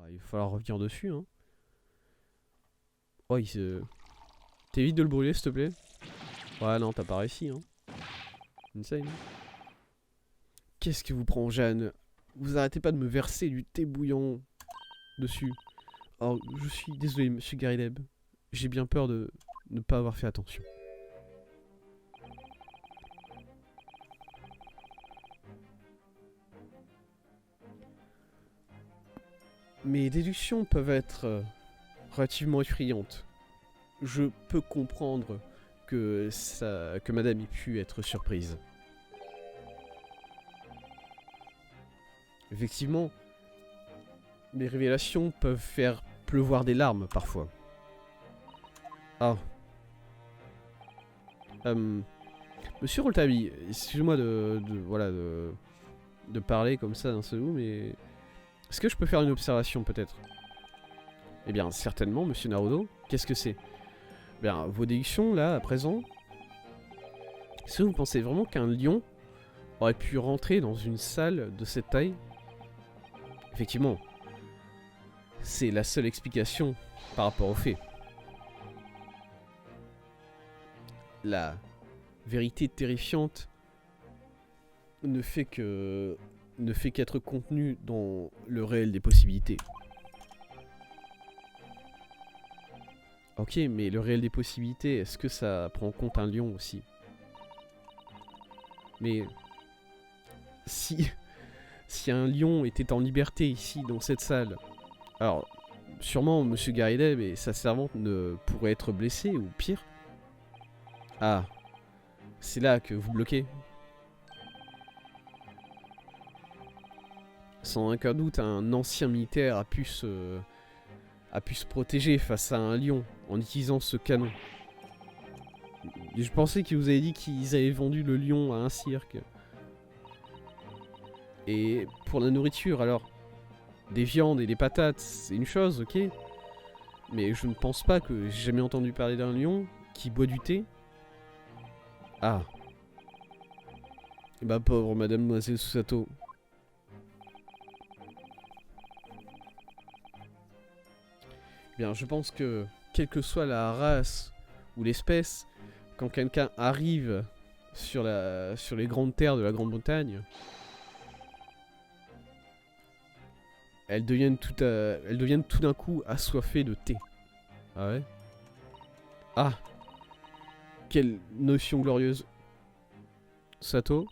Il va falloir revenir dessus, hein. Oh, il se... T'évites de le brûler, s'il te plaît. Ouais, non, t'as pas réussi, hein. Insane. Qu'est-ce qui vous prend, Jeanne? Vous arrêtez pas de me verser du thé bouillant dessus. Oh, je suis désolé, monsieur Garideb. J'ai bien peur de ne pas avoir fait attention. Mes déductions peuvent être relativement effrayantes. Je peux comprendre que madame ait pu être surprise. Effectivement, mes révélations peuvent faire pleuvoir des larmes parfois. Ah. Monsieur Rouletabille, excusez-moi de parler comme ça d'un seul coup, mais... Est-ce que je peux faire une observation, peut-être? Eh bien, certainement, monsieur Naruto. Qu'est-ce que c'est? Bien, vos déductions, là, à présent... Est-ce que vous pensez vraiment qu'un lion aurait pu rentrer dans une salle de cette taille? Effectivement, c'est la seule explication par rapport aux faits. La vérité terrifiante ne fait qu'être contenue dans le réel des possibilités. Ok, mais le réel des possibilités, est-ce que ça prend en compte un lion aussi? Mais si un lion était en liberté ici dans cette salle, alors sûrement monsieur Garideb et sa servante ne pourraient être blessés ou pire. Ah, c'est là que vous bloquez. Sans aucun doute, un ancien militaire a pu se protéger face à un lion en utilisant ce canon. Je pensais que vous avez dit qu'ils avaient vendu le lion à un cirque. Et pour la nourriture, alors, des viandes et des patates, c'est une chose, ok. Mais je ne pense pas que j'ai jamais entendu parler d'un lion qui boit du thé. Ah. Bah pauvre mademoiselle Susato. Bien, je pense que, quelle que soit la race ou l'espèce, quand quelqu'un arrive sur les grandes terres de la Grande-Bretagne, elles deviennent tout d'un coup assoiffées de thé. Ah ouais? Ah! Quelle notion glorieuse. Sato?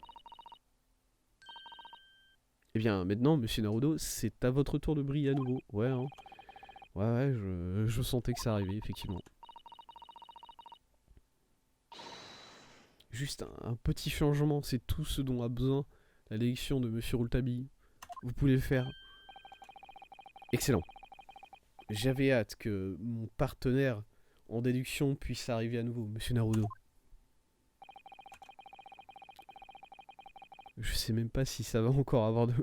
Eh bien, maintenant, monsieur Naruto, c'est à votre tour de briller à nouveau. Ouais, hein. Ouais, je sentais que ça arrivait, effectivement. Juste un petit changement, c'est tout ce dont a besoin la déduction de monsieur Rouletabille. Vous pouvez le faire. Excellent. J'avais hâte que mon partenaire en déduction puisse arriver à nouveau, monsieur Naruto. Je sais même pas si ça va encore avoir de...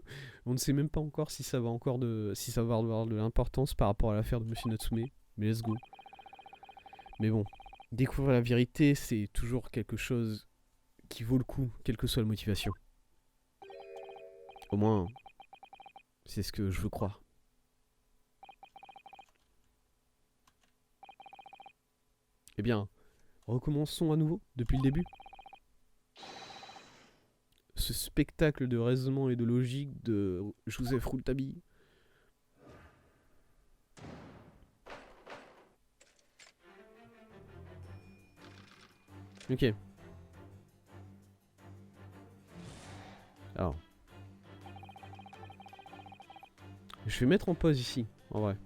On ne sait même pas encore si ça va encore de... Si ça va avoir de l'importance par rapport à l'affaire de monsieur Natsume. Mais let's go. Mais bon, découvrir la vérité, c'est toujours quelque chose qui vaut le coup, quelle que soit la motivation. Au moins, c'est ce que je veux croire. Eh bien, recommençons à nouveau, depuis le début. Ce spectacle de raisonnement et de logique de Joseph Rouletabille. Ok. Alors. Je vais mettre en pause ici, en vrai.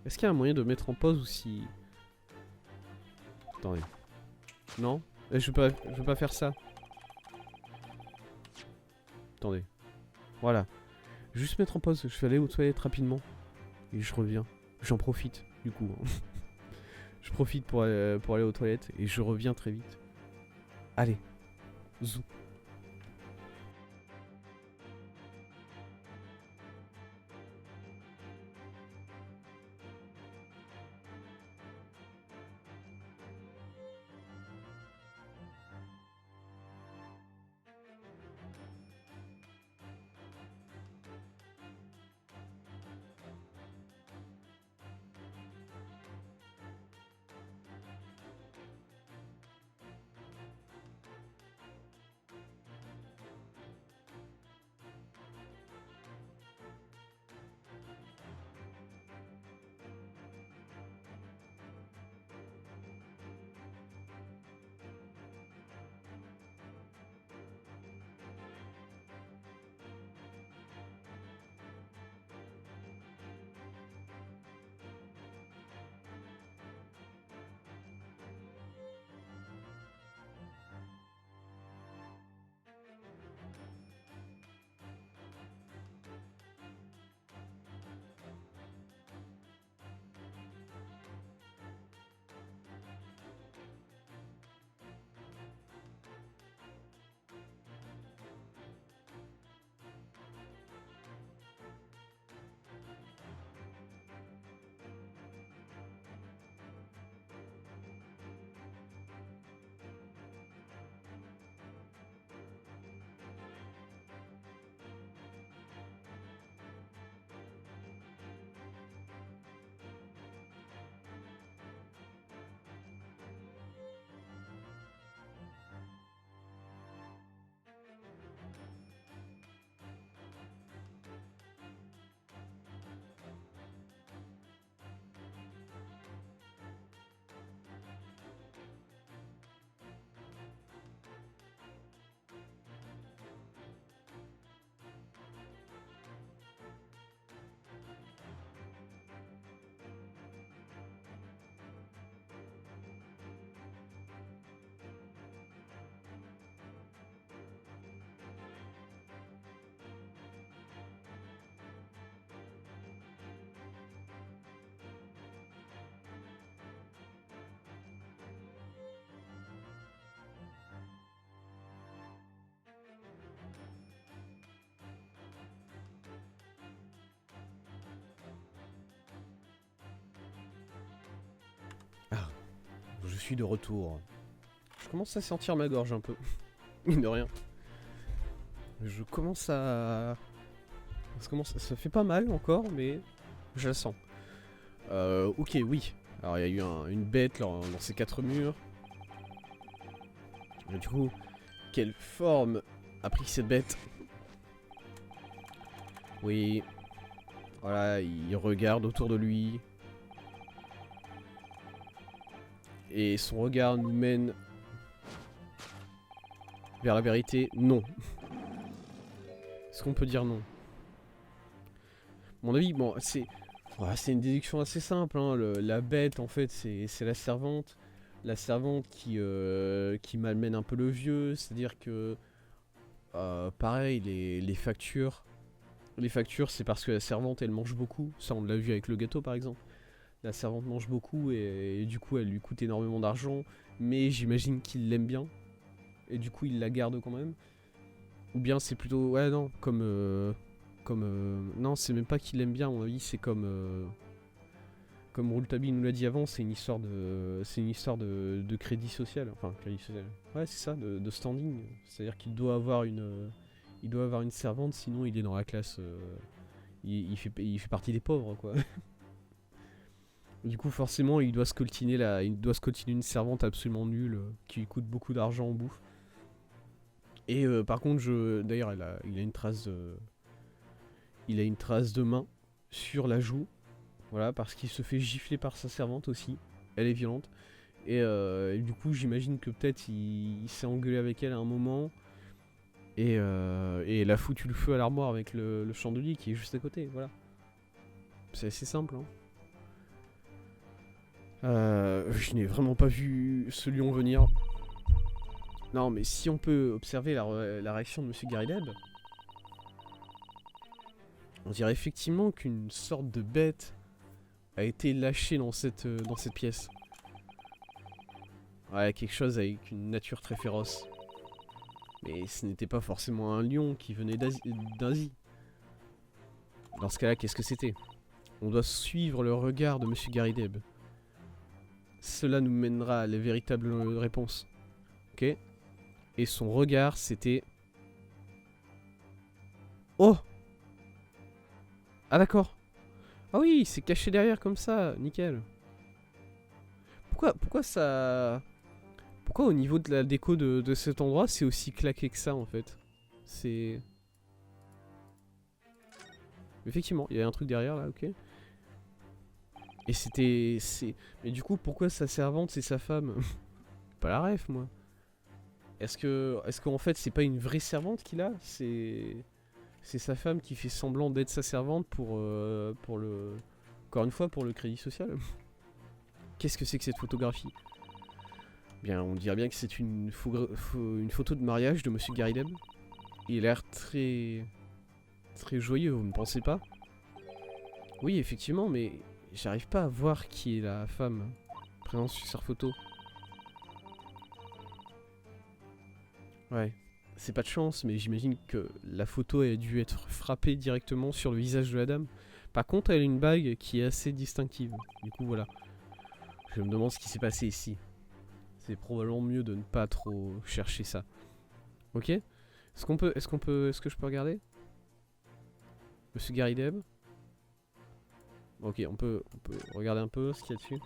Est-ce qu'il y a un moyen de mettre en pause ou si... Attendez. Non? Je veux pas faire ça. Attendez. Voilà. Juste mettre en pause. Je vais aller aux toilettes rapidement. Et je reviens. J'en profite, du coup. Je profite pour aller aux toilettes. Et je reviens très vite. Allez. Zou. suis de retour. Je commence à sentir ma gorge un peu. Mine de rien. Je commence à... Ça fait pas mal encore, mais je la sens. Ok, oui. Alors il y a eu une bête dans ces 4 murs. Et du coup, quelle forme a pris cette bête? Oui. Voilà, il regarde autour de lui. Et son regard nous mène vers la vérité. Non. Est-ce qu'on peut dire non? À mon avis, bon, c'est une déduction assez simple. Hein. La bête, en fait, c'est la servante. La servante qui malmène un peu le vieux. C'est-à-dire que, pareil, les factures. Les factures, c'est parce que la servante, elle mange beaucoup. Ça, on l'a vu avec le gâteau, par exemple. La servante mange beaucoup et du coup, elle lui coûte énormément d'argent. Mais j'imagine qu'il l'aime bien. Et du coup, il la garde quand même. Ou bien c'est plutôt... Ouais, non, non, c'est même pas qu'il l'aime bien, à mon avis, c'est comme Rouletabille nous l'a dit avant, c'est une histoire de crédit social. Enfin, crédit social. Ouais, c'est ça, de standing. C'est-à-dire qu'il doit avoir une servante, sinon il est dans la classe... il fait partie des pauvres, quoi. Du coup, forcément, il doit se coltiner une servante absolument nulle, qui lui coûte beaucoup d'argent en bouffe. Et par contre, d'ailleurs, il a une trace de main sur la joue. Voilà, parce qu'il se fait gifler par sa servante aussi. Elle est violente. Et du coup, j'imagine que peut-être il s'est engueulé avec elle à un moment. Et elle a foutu le feu à l'armoire avec le chandelier qui est juste à côté. Voilà. C'est assez simple. Hein. Je n'ai vraiment pas vu ce lion venir. Non, mais si on peut observer la réaction de Monsieur Garrideb, on dirait effectivement qu'une sorte de bête a été lâchée dans cette pièce. Ouais, quelque chose avec une nature très féroce. Mais ce n'était pas forcément un lion qui venait d'Asie. Dans ce cas-là, qu'est-ce que c'était? On doit suivre le regard de Monsieur Garrideb. Cela nous mènera à la véritable réponse. Ok? Et son regard, c'était... Oh! Ah d'accord. Ah oui, il s'est caché derrière comme ça, nickel. Pourquoi ça... Pourquoi au niveau de la déco de cet endroit, c'est aussi claqué que ça, en fait? C'est... Effectivement, il y a un truc derrière, là, ok. Et c'était... Mais du coup, pourquoi sa servante, c'est sa femme? Pas la ref, moi. Est-ce qu'en fait, c'est pas une vraie servante qu'il a? C'est sa femme qui fait semblant d'être sa servante pour le... Encore une fois, pour le crédit social. Qu'est-ce que c'est que cette photographie? Bien, on dirait bien que c'est une photo de mariage de Monsieur Garrideb. Il a l'air très... très joyeux, vous ne pensez pas? Oui, effectivement, mais j'arrive pas à voir qui est la femme présente sur sa photo. Ouais, c'est pas de chance, mais j'imagine que la photo a dû être frappée directement sur le visage de la dame. Par contre, elle a une bague qui est assez distinctive. Du coup, voilà. Je me demande ce qui s'est passé ici. C'est probablement mieux de ne pas trop chercher ça. Ok? Est-ce que je peux regarder? Monsieur Garrideb? Ok, on peut regarder un peu ce qu'il y a dessus.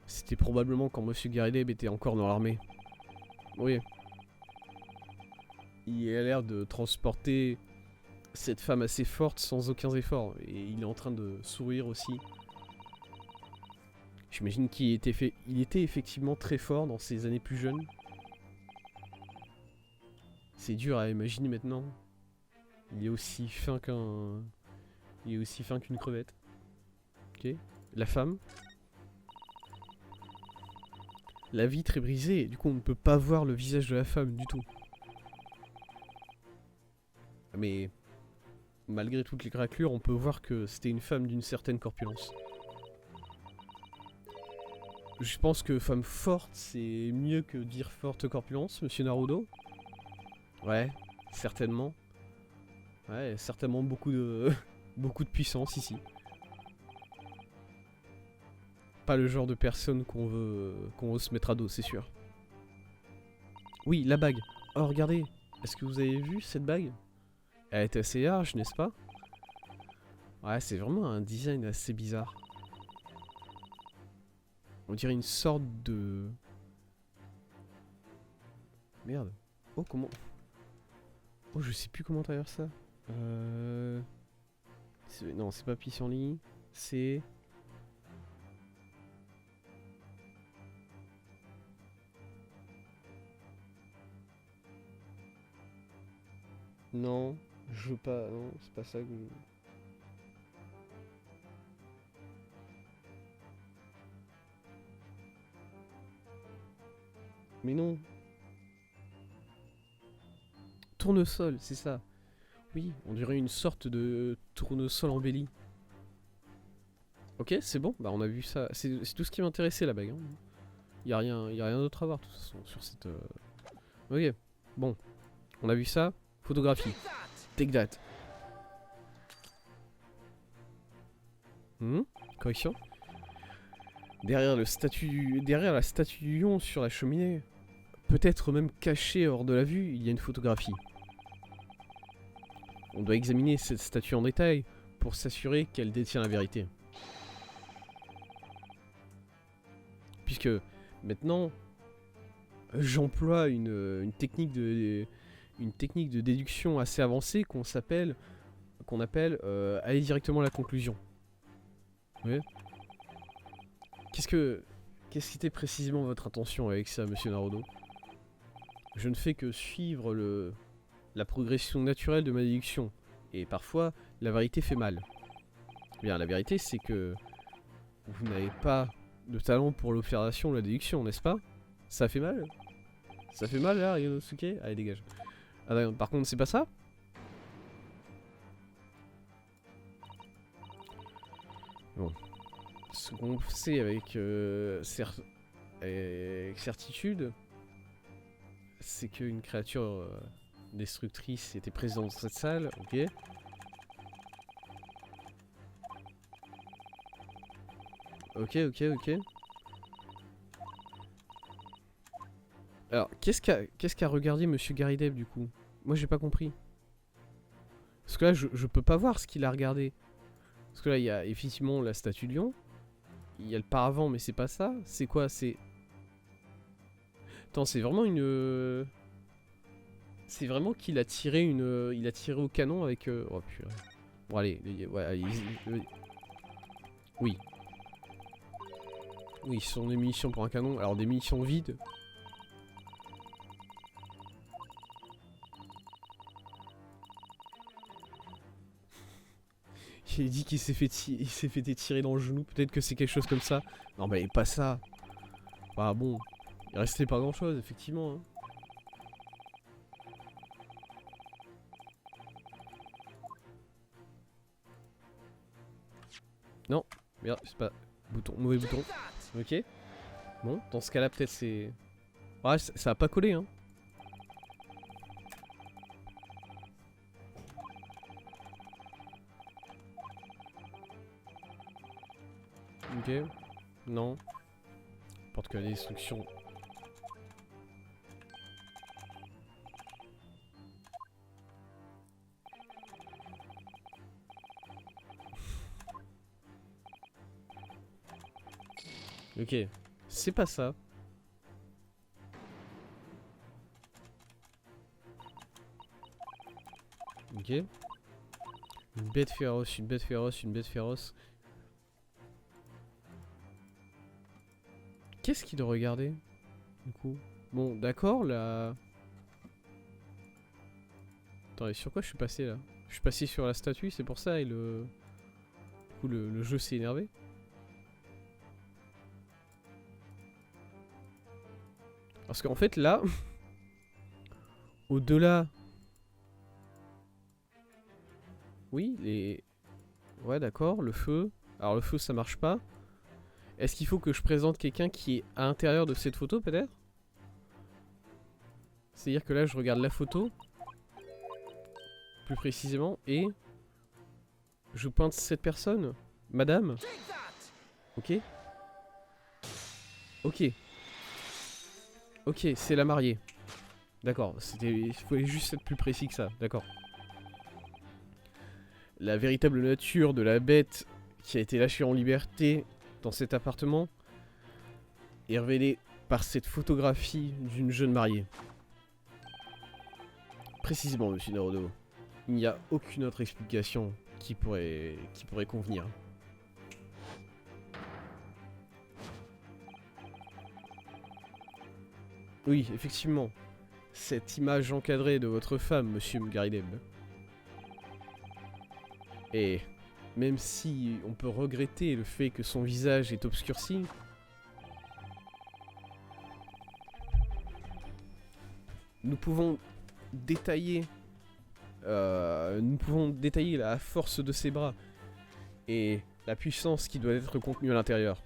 C'était probablement quand Monsieur Garrideb était encore dans l'armée. Oui. Il a l'air de transporter cette femme assez forte sans aucun effort. Et il est en train de sourire aussi. J'imagine qu'il était effectivement très fort dans ses années plus jeunes. C'est dur à imaginer maintenant. Il est aussi fin qu'une crevette. Ok. La femme. La vitre est brisée, du coup on ne peut pas voir le visage de la femme du tout. Mais malgré toutes les craquelures, on peut voir que c'était une femme d'une certaine corpulence. Je pense que femme forte, c'est mieux que dire forte corpulence, monsieur Naruto. Ouais, certainement. Ouais, certainement beaucoup de beaucoup de puissance ici. pas le genre de personne qu'on veut se mettre à dos, c'est sûr. Oui, la bague. Oh, regardez. Est-ce que vous avez vu cette bague? Elle est assez large, n'est-ce pas? Ouais, c'est vraiment un design assez bizarre. On dirait une sorte de... Merde. Oh, comment... Oh, je sais plus comment traduire ça. Non, c'est pas pissenlit. C'est... Non, je veux pas... Non, c'est pas ça que je... Mais non. Tournesol, c'est ça. Oui, on dirait une sorte de tournesol embelli. Ok, c'est bon. Bah on a vu ça. C'est tout ce qui m'intéressait la bague. Hein. Y a rien d'autre à voir de toute façon sur cette. Ok. Bon, on a vu ça. Photographie. Take that. Correction. Derrière la statue du lion sur la cheminée, peut-être même cachée hors de la vue, il y a une photographie. On doit examiner cette statue en détail pour s'assurer qu'elle détient la vérité. Puisque maintenant, j'emploie une technique de déduction assez avancée qu'on appelle aller directement à la conclusion. Oui. Qu'est-ce qui était précisément votre intention avec ça, monsieur Naruto? Je ne fais que suivre la progression naturelle de ma déduction. Et parfois, la vérité fait mal. Bien, la vérité, c'est que vous n'avez pas de talent pour l'observation ou la déduction, n'est-ce pas? Ça fait mal? Ça fait mal là, Ryonosuke? Allez, dégage. Ah, non, par contre, c'est pas ça? Bon. Ce qu'on sait avec certitude, c'est qu'une créature destructrice était présente dans cette salle, ok. Ok. Alors, qu'est-ce qu'a regardé Monsieur Garydeb du coup? Moi j'ai pas compris. Parce que là je peux pas voir ce qu'il a regardé. Parce que là il y a effectivement la statue de lion. Il y a le paravent mais c'est pas ça. C'est quoi? C'est... Attends, c'est vraiment une... C'est vraiment qu'il a tiré une... Il a tiré au canon avec... Oh purée. Bon allez, ouais, allez, oui. Oui, ce sont des munitions pour un canon. Alors des munitions vides. Il dit qu'il s'est fait tirer dans le genou. Peut-être que c'est quelque chose comme ça. Non mais pas ça. Bah bon. Il restait pas grand chose, effectivement. Hein. Non. Merde, c'est pas... Bouton, mauvais bouton. Ok. Bon, dans ce cas-là, peut-être c'est... Ouais, ça a pas collé, hein. Ok. Non. Porte que la destruction. Ok. C'est pas ça. Ok. Une bête féroce, une bête féroce, une bête féroce. Qu'est-ce qu'il doit regarder du coup? Bon, d'accord, là... Attendez, sur quoi je suis passé là? Je suis passé sur la statue, c'est pour ça, et le... Du coup, le jeu s'est énervé. Parce qu'en fait, là... Au-delà... Oui, les... Ouais, d'accord, le feu... Alors, le feu, ça marche pas. Est-ce qu'il faut que je présente quelqu'un qui est à l'intérieur de cette photo, peut-être? C'est-à-dire que là, je regarde la photo... Plus précisément, et... Je pointe cette personne. Madame. Ok. Ok. Ok, c'est la mariée. D'accord, il fallait juste être plus précis que ça, d'accord. La véritable nature de la bête qui a été lâchée en liberté dans cet appartement est révélée par cette photographie d'une jeune mariée. Précisément, monsieur Naruto. Il n'y a aucune autre explication qui pourrait convenir. Oui, effectivement. Cette image encadrée de votre femme, monsieur Mgarideb. Et même si on peut regretter le fait que son visage est obscurci, nous pouvons détailler la force de ses bras et la puissance qui doit être contenue à l'intérieur.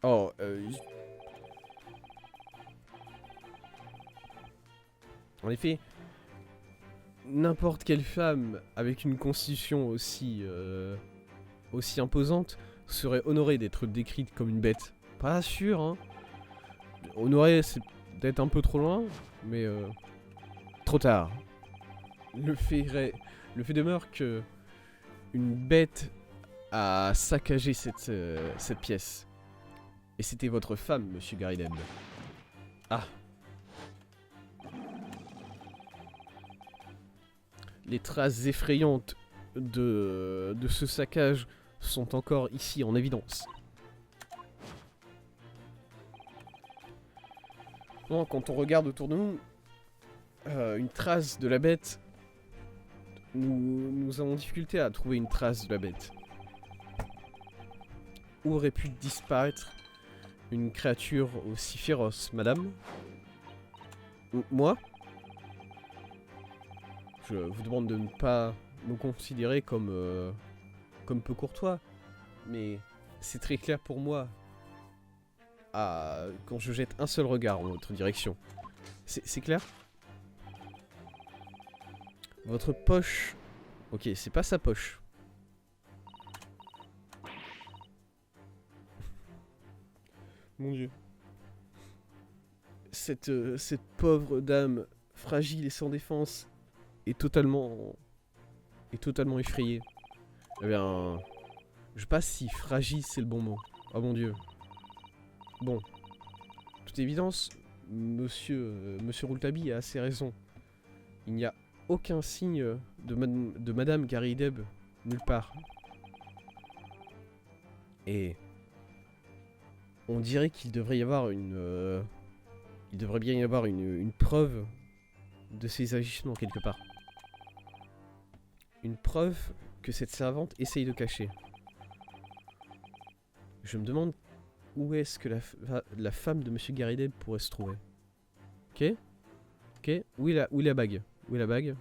Oh, en effet, n'importe quelle femme avec une constitution aussi imposante serait honorée d'être décrite comme une bête. Pas sûr, hein. Honorée, c'est peut-être un peu trop loin, mais trop tard. Le fait demeure que une bête a saccagé cette pièce. Et c'était votre femme, monsieur Gariden. Ah. Les traces effrayantes de ce saccage sont encore ici en évidence. Bon, quand on regarde autour de nous, une trace de la bête, nous avons difficulté à trouver une trace de la bête. Où aurait pu disparaître une créature aussi féroce, madame? Moi? Je vous demande de ne pas me considérer comme peu courtois, mais c'est très clair pour moi quand je jette un seul regard en votre direction. C'est clair? Votre poche... Ok, c'est pas sa poche. Mon Dieu. Cette pauvre dame, fragile et sans défense, est totalement effrayée. Eh bien... Je sais pas si fragile c'est le bon mot. Oh mon Dieu. Bon. Toute évidence, Monsieur Rouletabille a assez raison. Il n'y a aucun signe de Madame Garrideb nulle part. Et on dirait qu'il devrait y avoir il devrait bien y avoir une preuve de ses agissements quelque part. Une preuve que cette servante essaye de cacher. Je me demande où est-ce que la femme de Monsieur Garrideb pourrait se trouver. Ok. Ok. Où est la bague? Où est la bague?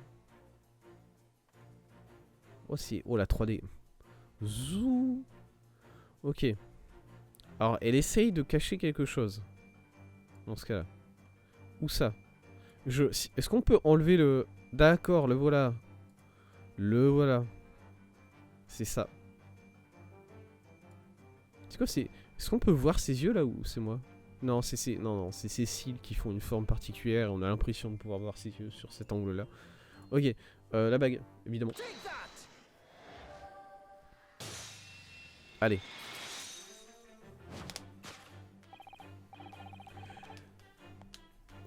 Oh, c'est... Oh, la 3D. Zou. Ok. Alors, elle essaye de cacher quelque chose. Dans ce cas-là. Où ça? Est-ce qu'on peut enlever le... D'accord, le voilà. Le voilà. C'est ça. C'est quoi, c'est... Est-ce qu'on peut voir ses yeux là ou c'est moi? Non, c'est ses cils qui font une forme particulière. On a l'impression de pouvoir voir ses yeux sur cet angle-là. Ok, la bague, évidemment. Allez.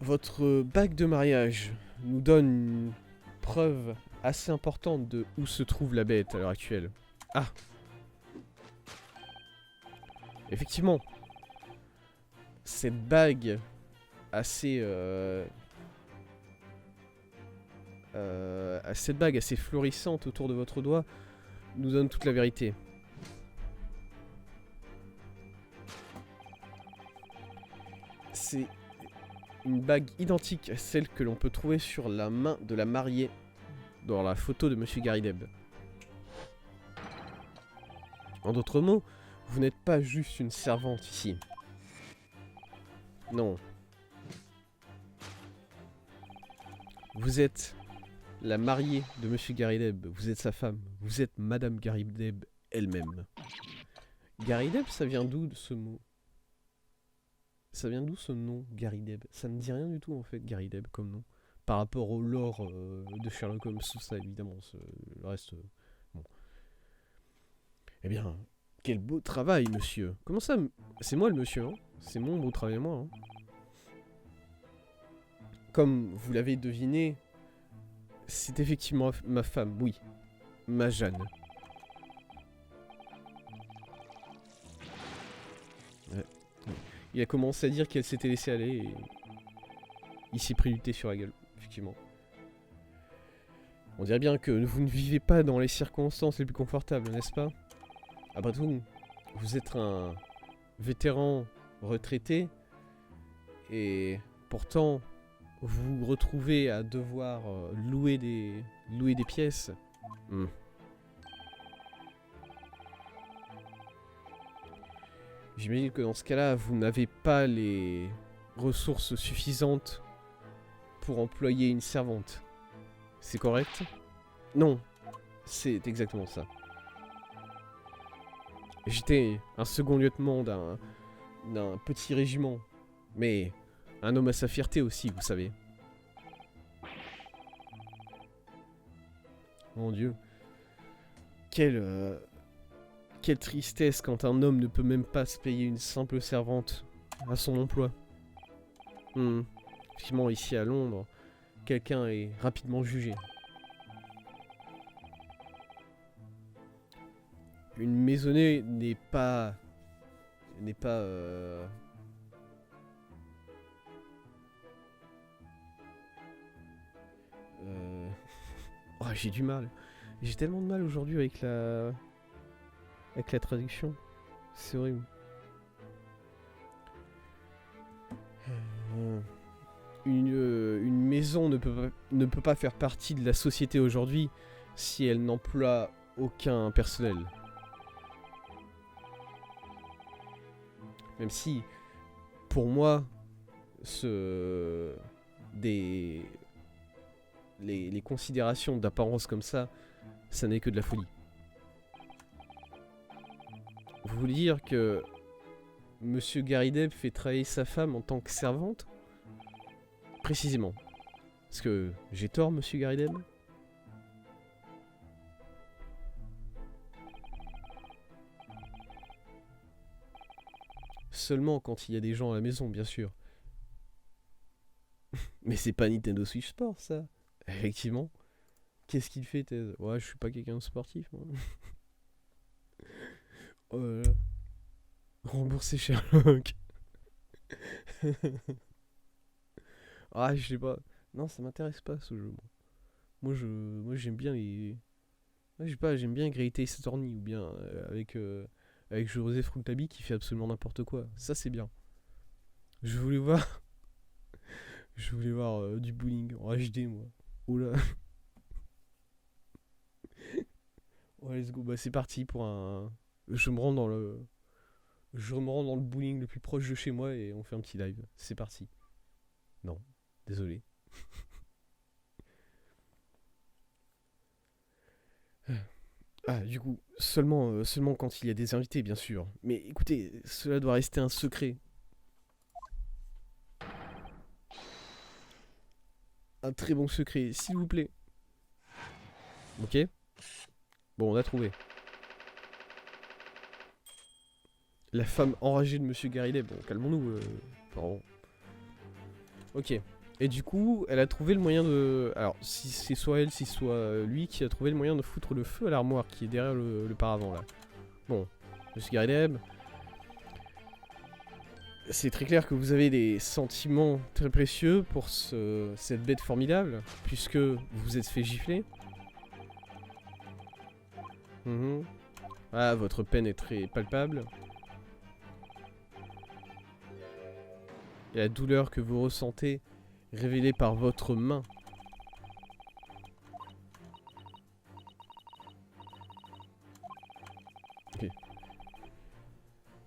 Votre bague de mariage nous donne une preuve assez importante de où se trouve la bête à l'heure actuelle. Ah. Effectivement. Cette bague assez... cette bague assez florissante autour de votre doigt nous donne toute la vérité. C'est une bague identique à celle que l'on peut trouver sur la main de la mariée dans la photo de Monsieur Garrideb. En d'autres mots, vous n'êtes pas juste une servante ici. Non. Vous êtes la mariée de Monsieur Garrideb. Vous êtes sa femme. Vous êtes Madame Garrideb elle-même. Garydeb, ça vient d'où ce mot? Ça vient d'où ce nom, Garydeb? Ça me dit rien du tout en fait, Garydeb comme nom. Par rapport au lore de Sherlock Holmes, tout ça évidemment, le reste... bon. Eh bien, quel beau travail, monsieur. Comment ça, c'est moi le monsieur, hein? C'est mon beau travail à moi, hein. Comme vous l'avez deviné, c'est effectivement ma femme, oui. Ma Jeanne. Ouais. Il a commencé à dire qu'elle s'était laissée aller et... il s'est pris du thé sur la gueule, effectivement. On dirait bien que vous ne vivez pas dans les circonstances les plus confortables, n'est-ce pas? Après tout, vous êtes un vétéran retraité et pourtant vous vous retrouvez à devoir louer des pièces. J'imagine que dans ce cas-là, vous n'avez pas les ressources suffisantes pour employer une servante. C'est correct? Non, c'est exactement ça. J'étais un second lieutenant d'un petit régiment, mais un homme à sa fierté aussi, vous savez. Mon Dieu. Quelle tristesse quand un homme ne peut même pas se payer une simple servante à son emploi. Effectivement, ici à Londres, quelqu'un est rapidement jugé. Une maisonnée n'est pas... Oh, j'ai du mal. J'ai tellement de mal aujourd'hui avec la traduction. C'est horrible. Une maison ne peut pas faire partie de la société aujourd'hui si elle n'emploie aucun personnel. Même si, pour moi, les considérations d'apparence comme ça n'est que de la folie. Vous voulez dire que Monsieur Garydeb fait travailler sa femme en tant que servante? Précisément. Est-ce que j'ai tort, Monsieur Garydeb? Seulement quand il y a des gens à la maison, bien sûr. Mais c'est pas Nintendo Switch Sport, ça. Effectivement. Qu'est-ce qu'il fait, Thèse? Ouais, je suis pas quelqu'un de sportif, moi. Oh là là. Rembourser Sherlock. Ah, je sais pas. Non, ça m'intéresse pas, ce jeu, moi. Moi, j'aime bien les... Ouais, je sais pas, j'aime bien Great Ace Attorney, ou bien avec Joseph Fructabi qui fait absolument n'importe quoi. Ça, c'est bien. Je voulais voir... Je voulais voir du bowling en HD, moi. Oula. Ouais, let's go. Bah, c'est parti pour un... Je me rends dans le bowling le plus proche de chez moi et on fait un petit live. C'est parti. Non, désolé. Ah, du coup, seulement quand il y a des invités, bien sûr. Mais écoutez, cela doit rester un secret. Un très bon secret, s'il vous plaît. Ok? Bon, on a trouvé. La femme enragée de Monsieur Garydeb. Bon, calmons-nous. Pardon. Ok. Et du coup, elle a trouvé le moyen de... Alors, si c'est soit elle, si soit lui qui a trouvé le moyen de foutre le feu à l'armoire qui est derrière le paravent, là. Bon, Monsieur Garydeb... C'est très clair que vous avez des sentiments très précieux pour cette bête formidable, puisque vous vous êtes fait gifler. Ah, votre peine est très palpable. Et la douleur que vous ressentez, révélée par votre main. Ok.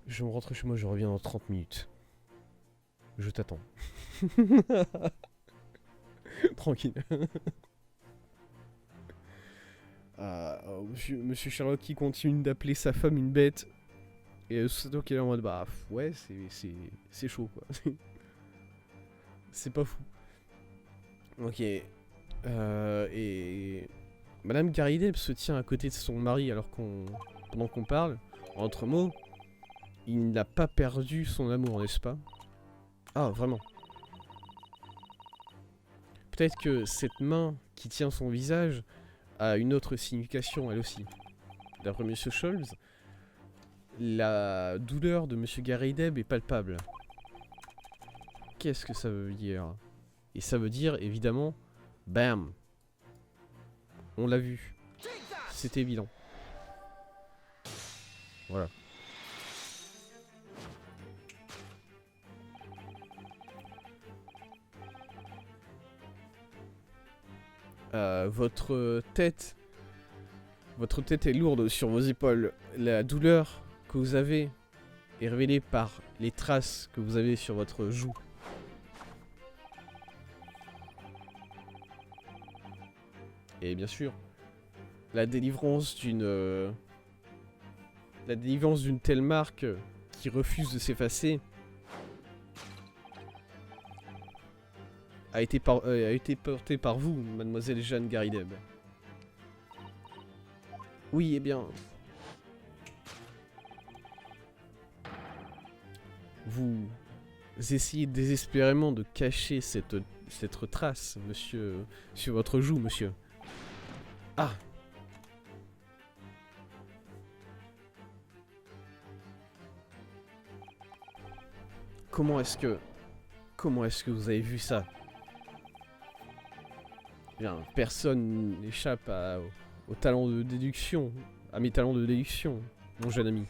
Je me rentre chez moi, je reviens dans 30 minutes. Je t'attends. Tranquille. Monsieur Sherlock qui continue d'appeler sa femme une bête. Et Susato qui est là en mode bah ouais, c'est chaud quoi. C'est pas fou. Ok. Et Madame Garrideb se tient à côté de son mari alors pendant qu'on parle. En autre mot, il n'a pas perdu son amour, n'est-ce pas? Ah, vraiment. Peut-être que cette main qui tient son visage a une autre signification, elle aussi. D'après Monsieur Scholz, la douleur de Monsieur Garrideb est palpable. Qu'est-ce que ça veut dire? Et ça veut dire, évidemment, bam! On l'a vu. C'est évident. Voilà. Votre tête est lourde sur vos épaules. La douleur que vous avez est révélée par les traces que vous avez sur votre joue. Et bien sûr, la délivrance d'une telle marque qui refuse de s'effacer a été portée par vous, mademoiselle Jeanne Garrideb. Oui, eh bien... Vous essayez désespérément de cacher cette trace, monsieur, sur votre joue, monsieur. Ah! Comment est-ce que vous avez vu ça? Bien, personne n'échappe au talent de déduction, à mes talents de déduction, mon jeune ami.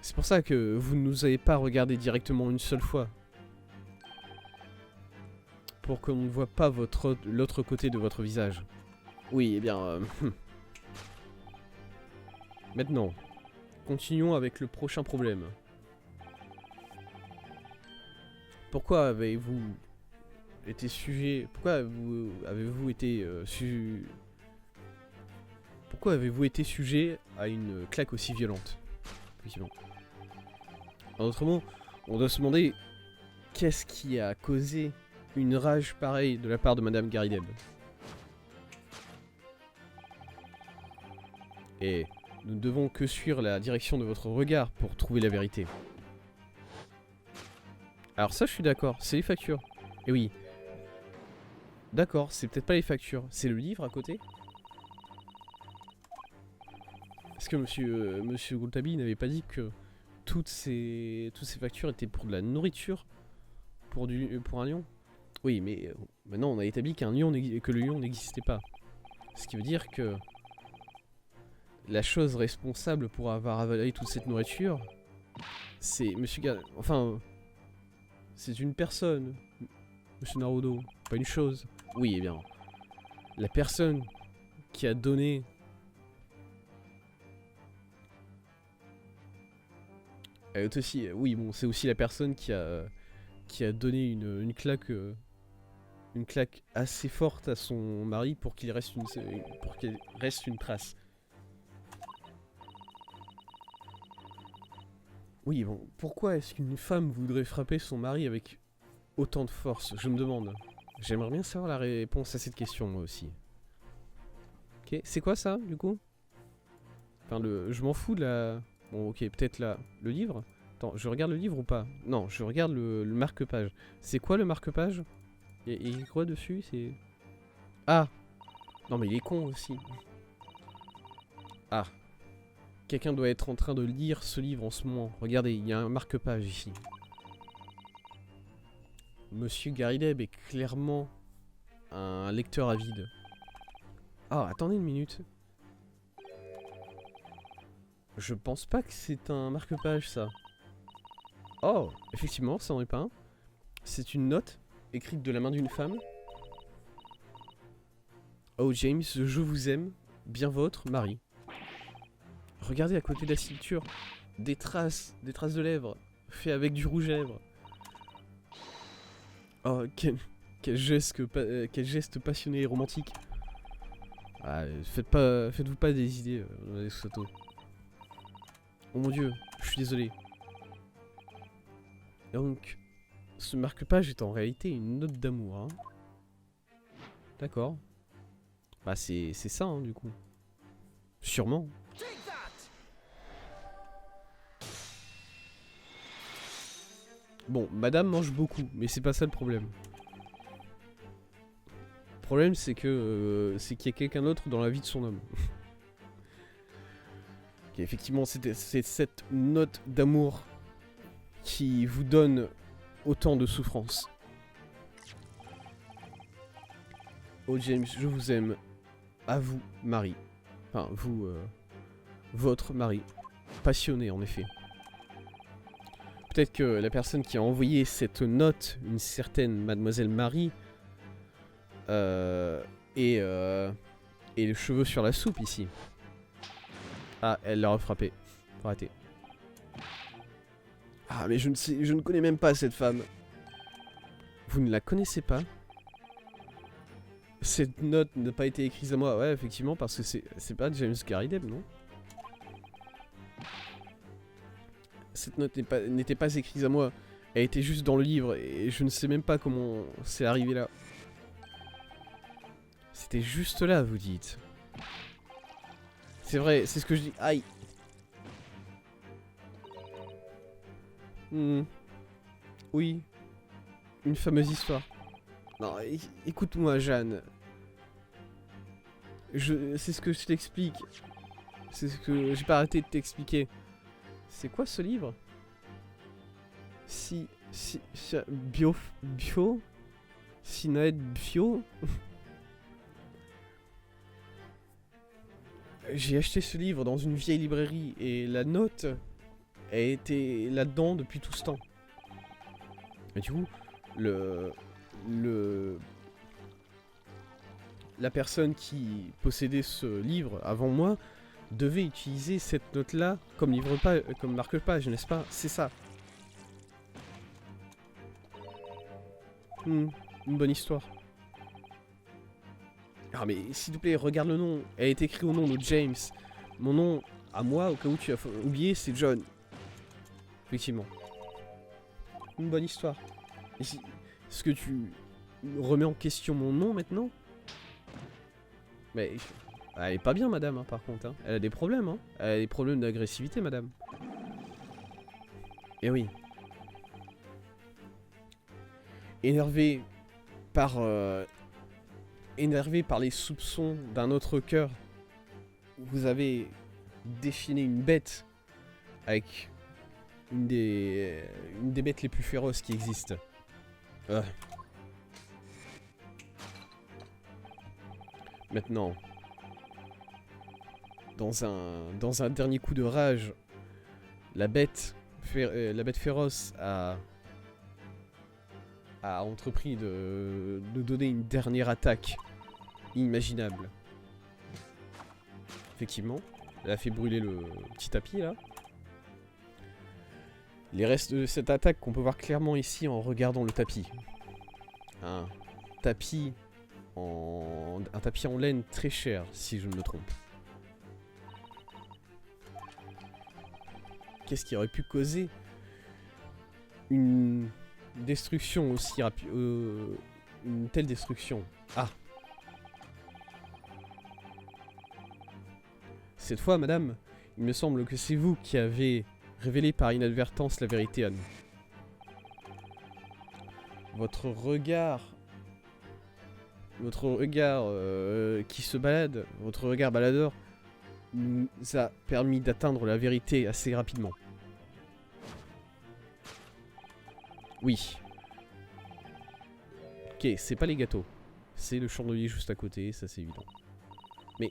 C'est pour ça que vous ne nous avez pas regardé directement une seule fois. Pour qu'on ne voit pas l'autre côté de votre visage. Oui, eh bien... Maintenant, continuons avec le prochain problème. Pourquoi avez-vous été sujet... Pourquoi avez-vous été Pourquoi avez-vous été sujet à une claque aussi violente? Effectivement. En d'autres mots, on doit se demander qu'est-ce qui a causé une rage pareille de la part de Madame Garrideb. Et nous ne devons que suivre la direction de votre regard pour trouver la vérité. Alors ça, je suis d'accord, c'est les factures. Et oui. D'accord, c'est peut-être pas les factures, c'est le livre à côté? Est-ce que monsieur Goultabi n'avait pas dit que toutes ces factures étaient pour de la nourriture? Pour un lion? Oui, mais maintenant on a établi que le lion n'existait pas. Ce qui veut dire que la chose responsable pour avoir avalé toute cette nourriture, c'est monsieur enfin, c'est une personne, monsieur Naruto, pas une chose. Oui, eh bien, la personne qui a donné... Elle est aussi... Oui, bon, c'est aussi la personne qui a donné une claque... une claque assez forte à son mari pour qu'il reste une trace. Oui, bon, pourquoi est-ce qu'une femme voudrait frapper son mari avec autant de force? Je me demande. J'aimerais bien savoir la réponse à cette question, moi aussi. Ok, c'est quoi ça, du coup? Enfin, je m'en fous de la... Bon, ok, peut-être le livre? Attends, je regarde le livre ou pas? Non, je regarde le marque-page. C'est quoi le marque-page? Il y a quoi dessus? C'est... Ah! Non, mais il est con aussi. Ah. Quelqu'un doit être en train de lire ce livre en ce moment. Regardez, il y a un marque-page ici. Monsieur Garrideb est clairement un lecteur avide. Ah, attendez une minute. Je pense pas que c'est un marque-page, ça. Oh, effectivement, ça n'en est pas un. C'est une note écrite de la main d'une femme. Oh, James, je vous aime. Bien votre, Marie. Regardez à côté de la signature. Des traces de lèvres. Fait avec du rouge à lèvres. Oh, quel geste passionné et romantique. Ah, faites-vous pas des idées, Alex Sato. Oh mon dieu, je suis désolé. Donc, ce marque-page est en réalité une note d'amour, hein. D'accord. Bah c'est ça, hein, du coup. Sûrement. Bon, madame mange beaucoup, mais c'est pas ça le problème. Le problème, c'est que c'est qu'il y a quelqu'un d'autre dans la vie de son homme. Et effectivement, c'est cette note d'amour qui vous donne autant de souffrance. Oh James, je vous aime. À vous, Marie. Enfin, vous, votre mari. Passionné, en effet. Peut-être que la personne qui a envoyé cette note, une certaine Mademoiselle Marie, et les cheveux sur la soupe ici. Ah, elle l'a refrappé. Faut arrêter. Ah, mais je ne connais même pas cette femme. Vous ne la connaissez pas? Cette note n'a pas été écrite à moi. Ouais, effectivement, parce que c'est pas James Garrideb, non? Cette note n'était pas écrite à moi. Elle était juste dans le livre et je ne sais même pas comment c'est arrivé là. C'était juste là, vous dites. C'est vrai, c'est ce que je dis. Aïe. Oui. Une fameuse histoire. Non, écoute-moi, Jeanne. C'est ce que je t'explique. C'est ce que j'ai pas arrêté de t'expliquer. C'est quoi ce livre? Bio... Sinaed Bio... J'ai acheté ce livre dans une vieille librairie et la note a été là-dedans depuis tout ce temps. Et du coup, la personne qui possédait ce livre avant moi devait utiliser cette note-là comme comme marque-page, n'est-ce pas? C'est ça. Une bonne histoire. Ah mais s'il te plaît, regarde le nom. Elle est écrite au nom de James. Mon nom, à moi, au cas où tu as oublié, c'est John. Effectivement. Une bonne histoire. Est-ce que tu remets en question mon nom maintenant? Mais elle est pas bien, madame, hein, par contre. Hein. Elle a des problèmes, hein. Elle a des problèmes d'agressivité, madame. Eh oui. Énervé par les soupçons d'un autre cœur, vous avez déchaîné une bête avec une des bêtes les plus féroces qui existent. Maintenant, dans un dernier coup de rage, la bête féroce a entrepris de donner une dernière attaque inimaginable. Effectivement, elle a fait brûler le petit tapis là. Les restes de cette attaque qu'on peut voir clairement ici en regardant le tapis. Un tapis en laine très cher, si je ne me trompe. Qu'est-ce qui aurait pu causer une destruction aussi rapide, une telle destruction? Ah. Cette fois, madame, il me semble que c'est vous qui avez révélé par inadvertance la vérité à nous. Votre regard qui se balade, votre regard baladeur, nous a permis d'atteindre la vérité assez rapidement. Oui. Ok, c'est pas les gâteaux. C'est le chandelier juste à côté, ça c'est évident. Mais,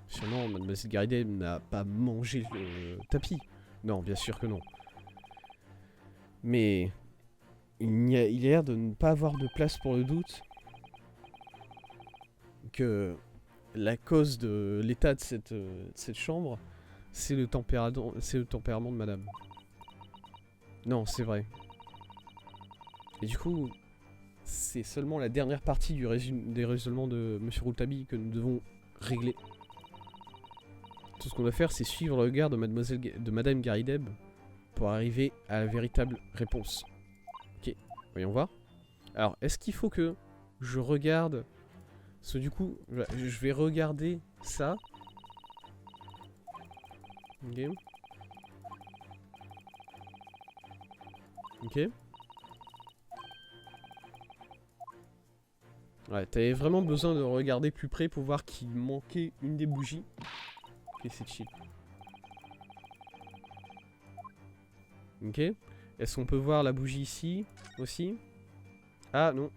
sûrement, Mademoiselle Garrideb n'a pas mangé le tapis. Non, bien sûr que non. Mais, il a l'air de ne pas avoir de place pour le doute que la cause de l'état de cette chambre, c'est le tempérament de madame. Non, c'est vrai. Et du coup, c'est seulement la dernière partie des raisonnements de Monsieur Rouletabille que nous devons réglé. Tout ce qu'on doit faire, c'est suivre le regard de Madame Garideb pour arriver à la véritable réponse. Ok, voyons voir. Alors, est-ce qu'il faut que je regarde... Parce que du coup, je vais regarder ça. Ok. Ok. Ouais, t'avais vraiment besoin de regarder plus près pour voir qu'il manquait une des bougies. Ok, c'est chill. Ok. Est-ce qu'on peut voir la bougie ici aussi? Ah non.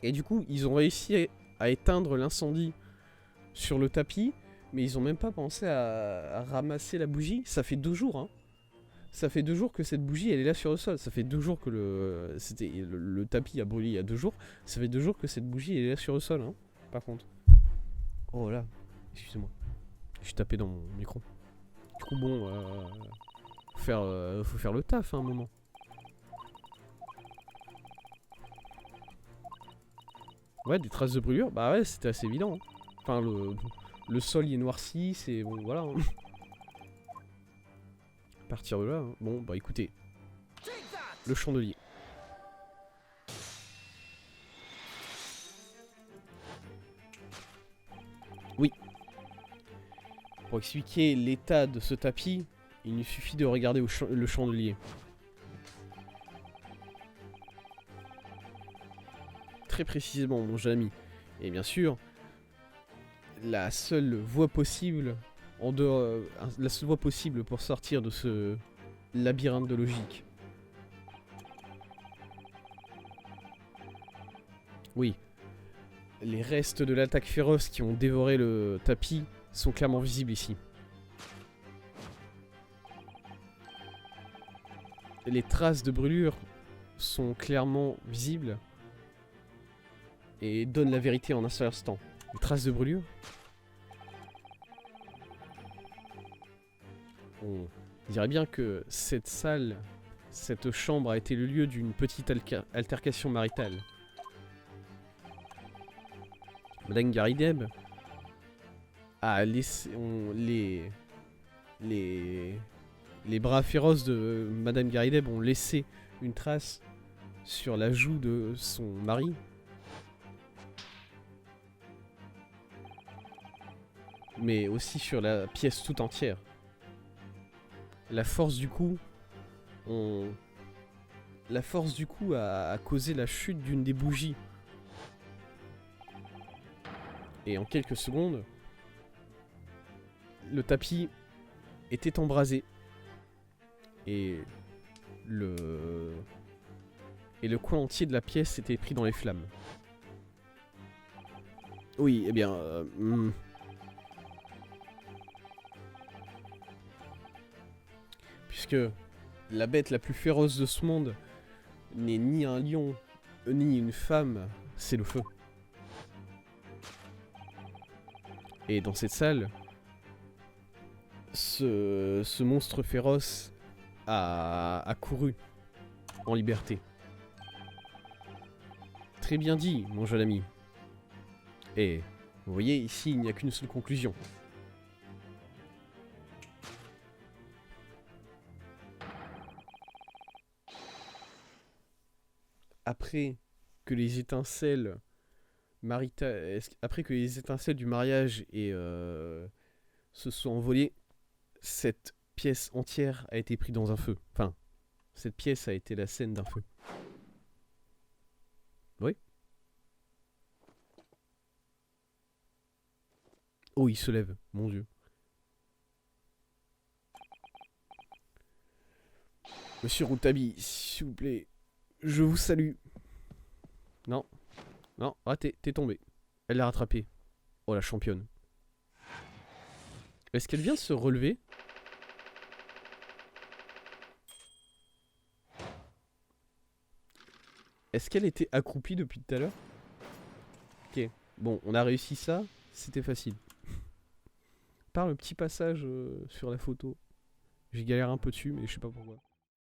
Et du coup, ils ont réussi à éteindre l'incendie sur le tapis, mais ils ont même pas pensé à ramasser la bougie. Ça fait 2 jours, hein. Ça fait 2 jours que cette bougie, elle est là sur le sol. Ça fait 2 jours que le tapis a brûlé il y a 2 jours. Ça fait 2 jours que cette bougie, elle est là sur le sol, hein. Par contre. Oh là, excusez-moi. Je suis tapé dans mon micro. Du coup, bon, faut faire le taf, hein, à un moment. Ouais, des traces de brûlure. Bah ouais, c'était assez évident, hein. Enfin, le sol il est noirci, c'est... Bon, voilà, hein. À partir de là, hein. Bon, bah écoutez. Le chandelier. Oui. Pour expliquer l'état de ce tapis, il nous suffit de regarder le chandelier. Très précisément, mon jeune ami. Et bien sûr, la seule voie possible la seule voie possible pour sortir de ce labyrinthe de logique. Oui. Les restes de l'attaque féroce qui ont dévoré le tapis sont clairement visibles ici. Les traces de brûlure sont clairement visibles et donnent la vérité en un seul instant. Les traces de brûlure? On dirait bien que cette salle, cette chambre a été le lieu d'une petite altercation maritale. Madame Garideb a laissé les bras féroces de Madame Garideb ont laissé une trace sur la joue de son mari. Mais aussi sur la pièce tout entière. La force du coup a causé la chute d'une des bougies. Et en quelques secondes, le tapis était embrasé. Et le coin entier de la pièce était pris dans les flammes. Oui, eh bien... Puisque la bête la plus féroce de ce monde n'est ni un lion, ni une femme, c'est le feu. Et dans cette salle, ce monstre féroce a couru en liberté. Très bien dit, mon jeune ami. Et vous voyez, ici, il n'y a qu'une seule conclusion. Après que les étincelles après que les étincelles du mariage se sont envolées, cette pièce entière a été prise dans un feu. Enfin, cette pièce a été la scène d'un feu. Oui. Oh, il se lève, mon Dieu. Monsieur Rouletabille, s'il vous plaît, je vous salue. Non. Non, ah, t'es tombé. Elle l'a rattrapé. Oh, la championne. Est-ce qu'elle vient de se relever? Est-ce qu'elle était accroupie depuis tout à l'heure? Ok. Bon, on a réussi ça. C'était facile. Par le petit passage sur la photo. J'ai galéré un peu dessus, mais je sais pas pourquoi.